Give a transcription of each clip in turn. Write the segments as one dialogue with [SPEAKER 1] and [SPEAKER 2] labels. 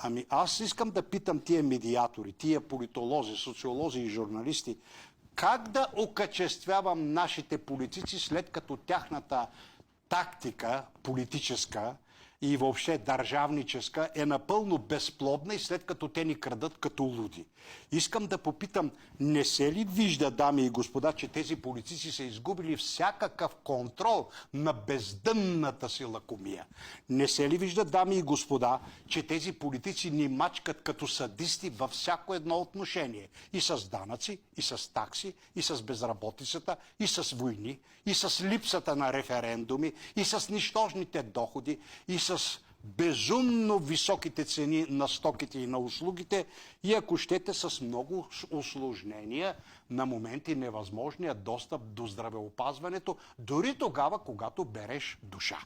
[SPEAKER 1] Ами аз искам да питам тия медиатори, тия политолози, социолози и журналисти, как да окачествявам нашите политици, след като тяхната тактика, политическа и въобще държавническа, е напълно безплодна и след като те ни крадат като луди. Искам да попитам, не се ли вижда, дами и господа, че тези политици са изгубили всякакъв контрол на бездънната си лакомия? Не се ли вижда, дами и господа, че тези политици ни мачкат като садисти във всяко едно отношение? И с данъци, и с такси, и с безработицата, и с войни, и с липсата на референдуми, и с нищожните доходи, и с безумно високите цени на стоките и на услугите, и ако щете с много усложнения, на моменти невъзможния достъп до здравеопазването, дори тогава, когато береш душа.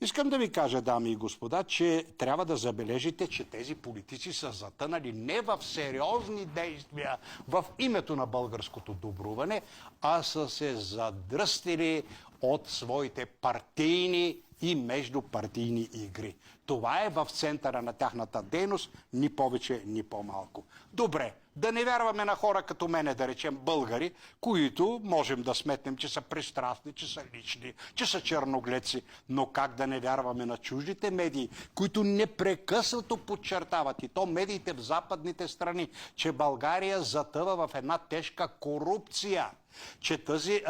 [SPEAKER 1] Искам да ви кажа, дами и господа, че трябва да забележите, че тези политици са затънали не в сериозни действия в името на българското добруване, а са се задръстили от своите партийни и междупартийни игри. Това е в центъра на тяхната дейност, ни повече, ни по-малко. Добре, да не вярваме на хора като мене, да речем българи, които можем да сметнем, че са пристрастни, че са лични, че са черногледци, но как да не вярваме на чуждите медии, които непрекъснато подчертават, и то медиите в западните страни, че България затъва в една тежка корупция, че тази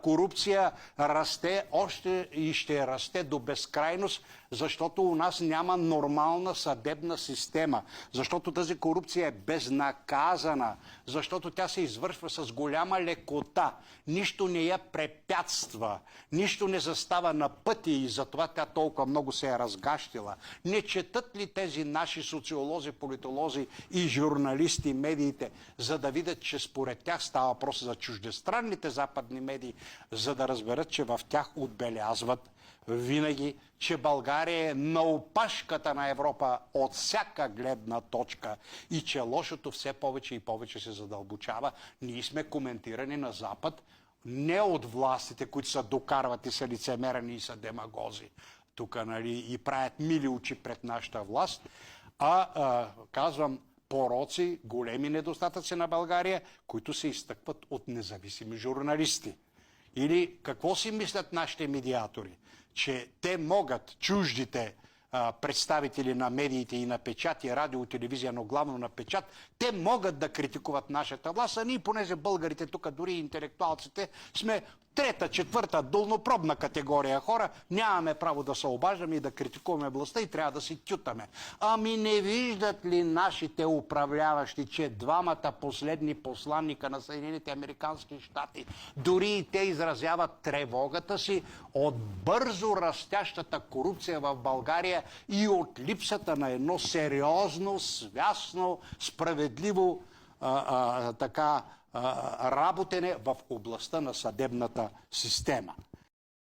[SPEAKER 1] корупция расте още и ще расте до безкрайност, защото у нас няма нормална съдебна система, защото тази корупция е безнаказана, защото тя се извършва с голяма лекота, нищо не я препятства, нищо не застава на пъти и затова тя толкова много се е разгащила. Не четат ли тези наши социолози, политолози и журналисти медиите, за да видят, че според тях става въпрос за чуждестранните западни медии, за да разберат, че в тях отбелязват винаги, че България е на опашката на Европа от всяка гледна точка и че лошото все повече и повече се задълбочава. Ние сме коментирани на Запад не от властите, които са докарват и са лицемерни и са демагози тук, нали, и правят мили очи пред нашата власт, казвам, пороци, големи недостатъци на България, които се изтъкват от независими журналисти. Или какво си мислят нашите медиатори? Че те могат, чуждите представители на медиите и на печат и радио, телевизия, но главно на печат, те могат да критикуват нашата власт, а ние, понеже българите, тук дори интелектуалците, сме трета, четвърта, долнопробна категория хора, нямаме право да се обаждаме и да критикуваме властта и трябва да си тютаме. Ами не виждат ли нашите управляващи, че двамата последни посланника на Съединените американски щати, дори и те изразяват тревогата си от бързо растящата корупция в България и от липсата на едно сериозно, свясно, справедливо работене в областта на съдебната система.